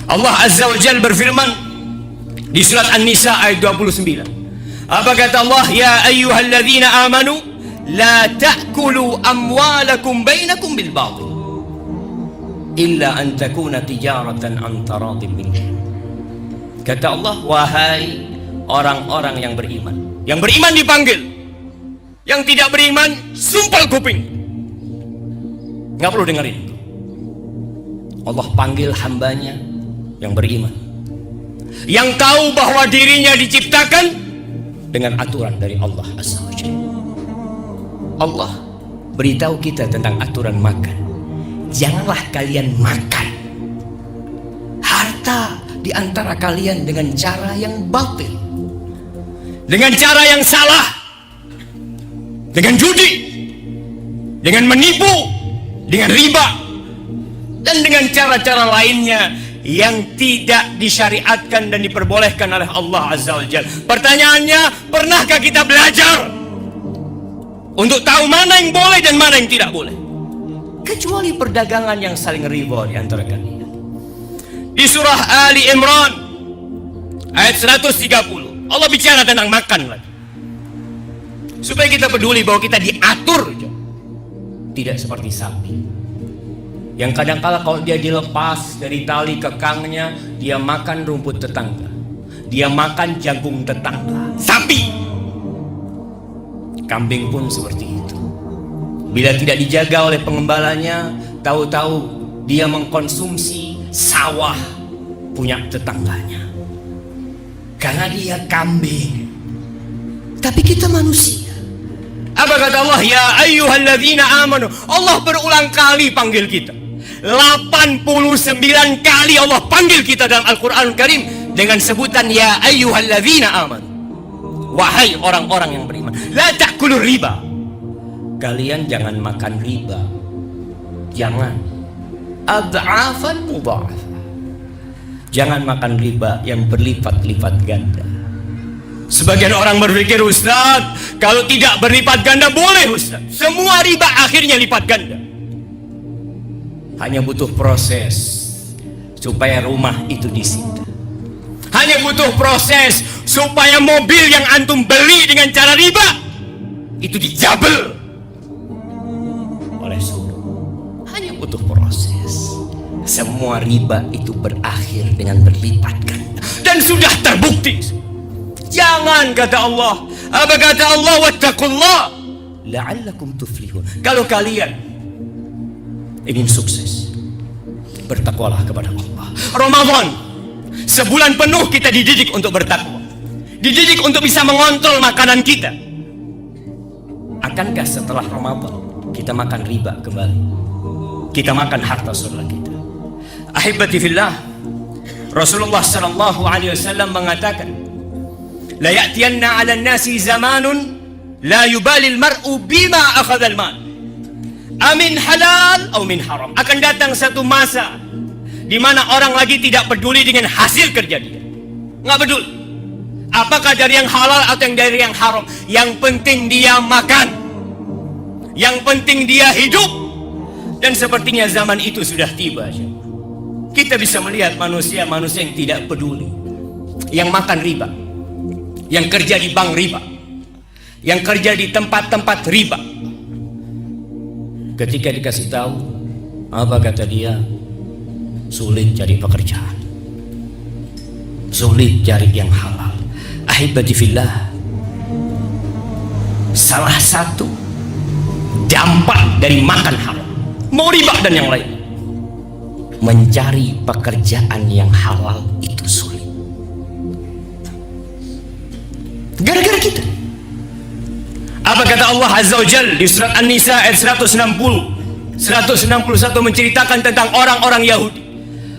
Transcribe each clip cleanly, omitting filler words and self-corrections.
Allah Azza wa Jalla berfirman di surat An-Nisa ayat 29. Apa kata Allah? Ya ayyuhalladzina amanu la ta'kulu amwalakum bainakum bil batil illa an takuna tijaratan an taradin minkum. Kata Allah, wahai orang-orang yang beriman. Yang beriman dipanggil, yang tidak beriman sumpal kuping. Nggak perlu dengerin. Allah panggil hambanya yang beriman, yang tahu bahwa dirinya diciptakan dengan aturan dari Allah Azza wa Jalla. Allah beritahu kita tentang aturan makan. Janganlah kalian makan harta di antara kalian dengan cara yang batil, dengan cara yang salah, dengan judi, dengan menipu, dengan riba, dan dengan cara-cara lainnya yang tidak disyariatkan dan diperbolehkan oleh Allah Azza wa Jalla. Pertanyaannya, pernahkah kita belajar untuk tahu mana yang boleh dan mana yang tidak boleh? Kecuali perdagangan yang saling riba di antara kalian. Di surah Ali Imran ayat 130, Allah bicara tentang makan lagi, supaya kita peduli bahwa kita diatur, tidak seperti sapi yang kadang-kala kalau dia dilepas dari tali kekangnya, dia makan rumput tetangga, dia makan jagung tetangga. Sapi, kambing pun seperti itu. Bila tidak dijaga oleh pengembalanya, tahu-tahu dia mengkonsumsi sawah punya tetangganya, karena dia kambing. Tapi kita manusia. Apa kata Allah? Ya ayyuhalladzina amanu. Allah berulang kali panggil kita. 89 kali Allah panggil kita dalam Al-Quran Karim dengan sebutan ya ayyuhalladzina amanu. Wahai orang-orang yang beriman, la ta'kulur riba. Kalian jangan makan riba. Jangan. Ad'afan mudha'afah. Jangan makan riba yang berlipat-lipat ganda. Sebagian orang berpikir, Ustaz, kalau tidak berlipat ganda boleh, Ustaz. Semua riba akhirnya lipat ganda. Hanya butuh proses supaya rumah itu disita. Hanya butuh proses supaya mobil yang antum beli dengan cara riba itu dijabel oleh suruh. Hanya butuh proses. Semua riba itu berakhir dengan berlipat ganda, dan sudah terbukti. Jangan, kata Allah. Apa kata Allah? Wattaqullah la'allakum tuflihun. Kalau kalian ingin sukses, bertakwalah kepada Allah. Ramadan, sebulan penuh kita dididik untuk bertakwa, dididik untuk bisa mengontrol makanan kita. Akankah setelah Ramadan kita makan riba kembali? Kita makan harta saudara kita? Ahibati fillah, Rasulullah sallallahu alaihi wasallam mengatakan, la ya'tiyanna 'alan nasi zamanun la yubalil mar'u bima akhadhal mal amin halal atau min haram. Akan datang satu masa di mana orang lagi tidak peduli dengan hasil kerja dia. Nggak peduli apakah dari yang halal atau yang dari yang haram. Yang penting dia makan, yang penting dia hidup. Dan sepertinya zaman itu sudah tiba. Kita bisa melihat manusia-manusia yang tidak peduli, yang makan riba, yang kerja di bank riba, yang kerja di tempat-tempat riba. Ketika dikasih tahu, apa kata dia? Sulit cari pekerjaan, sulit cari yang halal. Ahibati fillah, salah satu dampak dari makan haram, mau riba dan yang lain, mencari pekerjaan yang halal itu sulit. Gara-gara kita. Apa kata Allah Azza wa Jalla di surat An-Nisa ayat 161 menceritakan tentang orang-orang Yahudi.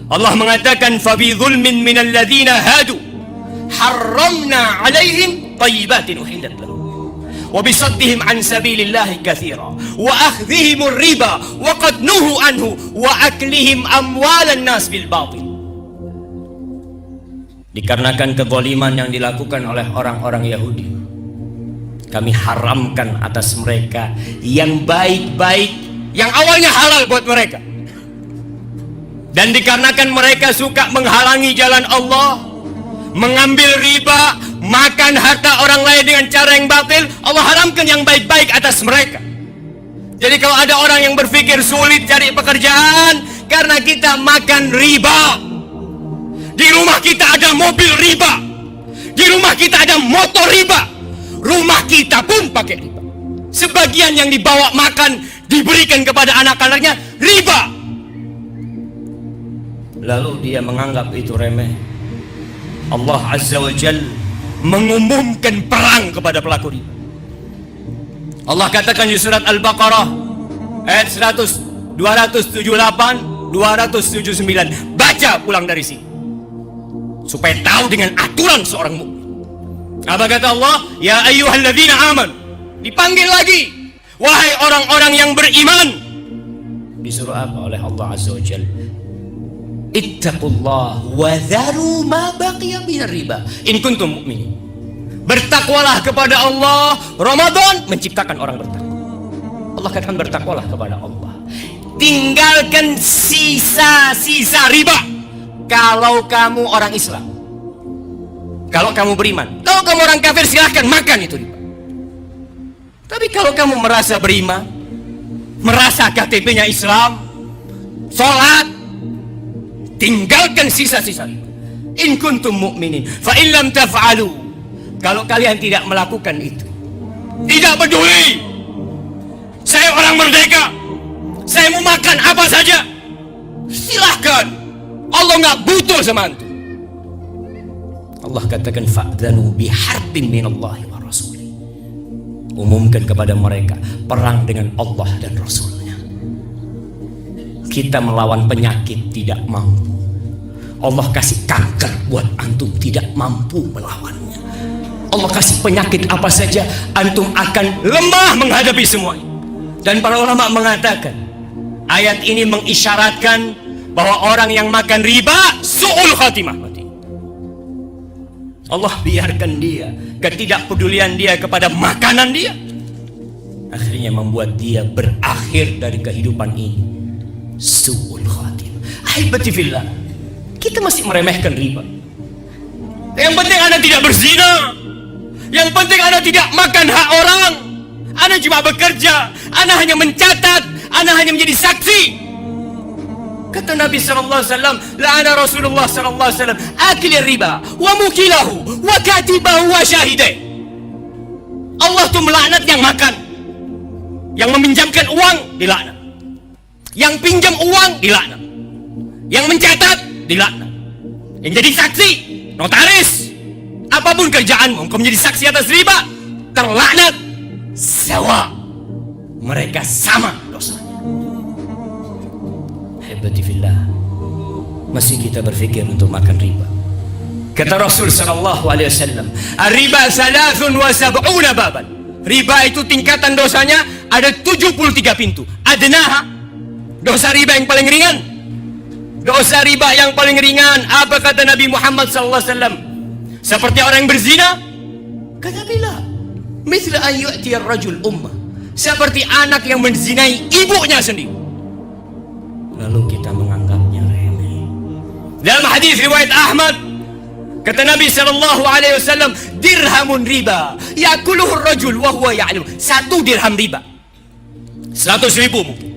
Allah mengatakan, fabi zulmin minal ladzina hadu harramna alaihim tayyibatin uhillat lahum wa bisaddihim an sabilillahi katsira wa akhdhihim riba wa qad nuhu anhu wa aklihim amwalan nas bil batil. Dikarenakan kezaliman yang dilakukan oleh orang-orang Yahudi, kami haramkan atas mereka yang baik-baik, yang awalnya halal buat mereka. Dan dikarenakan mereka suka menghalangi jalan Allah, mengambil riba, makan harta orang lain dengan cara yang batil, Allah haramkan yang baik-baik atas mereka. Jadi kalau ada orang yang berpikir sulit cari pekerjaan karena kita makan riba, di rumah kita ada mobil riba, di rumah kita ada motor riba, rumah kita pun pakai riba. Sebagian yang dibawa makan diberikan kepada anak-anaknya riba. Lalu dia menganggap itu remeh. Allah Azza wa Jal mengumumkan perang kepada pelaku riba. Allah katakan di surat Al-Baqarah ayat 278, 279. Baca pulang dari sini supaya tahu dengan aturan seorang mukmin. Apa kata Allah? Ya ayyuhalladzina amanu. Dipanggil lagi, wahai orang-orang yang beriman. Disuruh apa oleh Allah Azza wa Jalla? Ittaqullah wa dharu ma baqiya minar riba in kuntum mu'minin. Bertakwalah kepada Allah. Ramadan menciptakan orang bertakwa. Allah katakan bertakwalah kepada Allah. Tinggalkan sisa-sisa riba kalau kamu orang Islam. Kalau kamu beriman. Kalau kamu orang kafir silahkan makan itu riba. Tapi kalau kamu merasa beriman, merasa KTP-nya Islam, sholat, tinggalkan sisa-sisa riba. In kuntum mu'minin fa in lam taf'alu. Kalau kalian tidak melakukan itu, tidak peduli saya orang merdeka, saya mau makan apa saja, silahkan. Allah nggak butuh sama antum. Allah katakan fa'dhanu biharbin minallahi wa rasulih. Umumkan kepada mereka perang dengan Allah dan Rasulnya. Kita melawan penyakit tidak mampu. Allah kasih kanker buat antum tidak mampu melawannya. Allah kasih penyakit apa saja, antum akan lemah menghadapi semuanya. Dan para ulama mengatakan ayat ini mengisyaratkan bahwa orang yang makan riba su'ul khatimah mati. Allah biarkan dia, ketidakpedulian dia kepada makanan dia akhirnya membuat dia berakhir dari kehidupan ini su'ul khatimah. Ahibati fillah, kita masih meremehkan riba. Yang penting Anda tidak berzina, yang penting Anda tidak makan hak orang, Anda cuma bekerja, Anda hanya mencatat, Anda hanya menjadi saksi. Kata Nabi SAW, la'ana Rasulullah SAW akil riba wa mukilahu wa katibahu wa syahidai. Allah tuh melaknat yang makan, yang meminjamkan uang dilaknat, yang pinjam uang dilaknat, yang mencatat dilaknat, yang jadi saksi, notaris, apapun kerjaanmu, engkau menjadi saksi atas riba, terlaknat. Sewa, mereka sama dosanya. Hebati fillah, masih kita berpikir untuk makan riba. Kata Rasul sallallahu alaihi wasallam, "Ar-riba 73 baban." Riba itu tingkatan dosanya ada 73 pintu. Adnaha, dosa riba yang paling ringan. Dosa riba yang paling ringan apa kata Nabi Muhammad sallallahu alaihi wasallam? Seperti orang yang berzina? Kata bila misla an yu'ti ar-rajul ummah, seperti anak yang menzinai ibunya sendiri. Lalu kita menganggapnya remeh. Dalam hadis riwayat Ahmad, kata Nabi sallallahu alaihi wasallam, dirhamun riba yakuluhu ar-rajul wa huwa ya'lam. 1 dirham riba 100.000 mungkin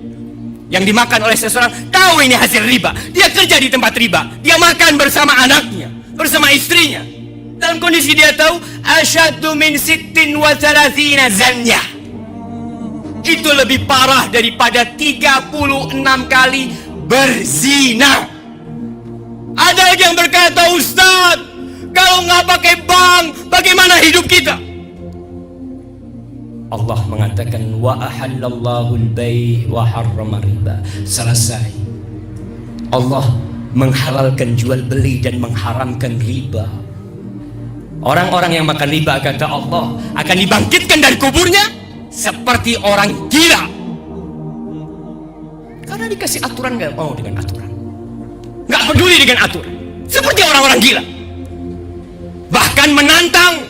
yang dimakan oleh seseorang, tahu ini hasil riba, dia kerja di tempat riba, dia makan bersama anaknya, bersama istrinya, dalam kondisi dia tahu asyaddu min 36 zanya. Itu lebih parah daripada 36 kali berzina. Ada lagi yang berkata, Ustaz, kalau nggak pakai bank, bagaimana hidup kita? Allah mengatakan wa ahallallahu al-bai' wa harrama riba. Selesai. Allah menghalalkan jual beli dan mengharamkan riba. Orang-orang yang makan riba kata Allah akan dibangkitkan dari kuburnya seperti orang gila. Karena dikasih aturan gak mau dengan aturan, gak peduli dengan aturan, seperti orang-orang gila. Bahkan menantang,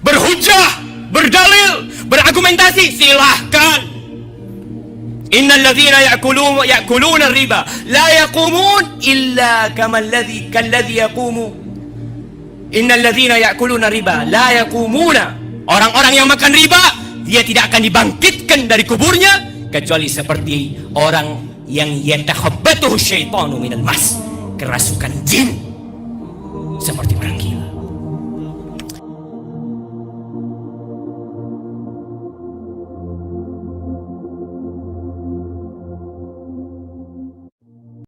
berhujah, berdalil, berargumentasi, silahkan. Innal ladzina ya'kuluna riba la yaqumun illa kalladzi yaqumu. Innal ladzina ya'kuluna riba la yaqumuna. Orang-orang yang makan riba, dia tidak akan dibangkitkan dari kuburnya kecuali seperti orang yang yatakhabbatuhu syaitanu minal mas, kerasukan jin seperti mereka.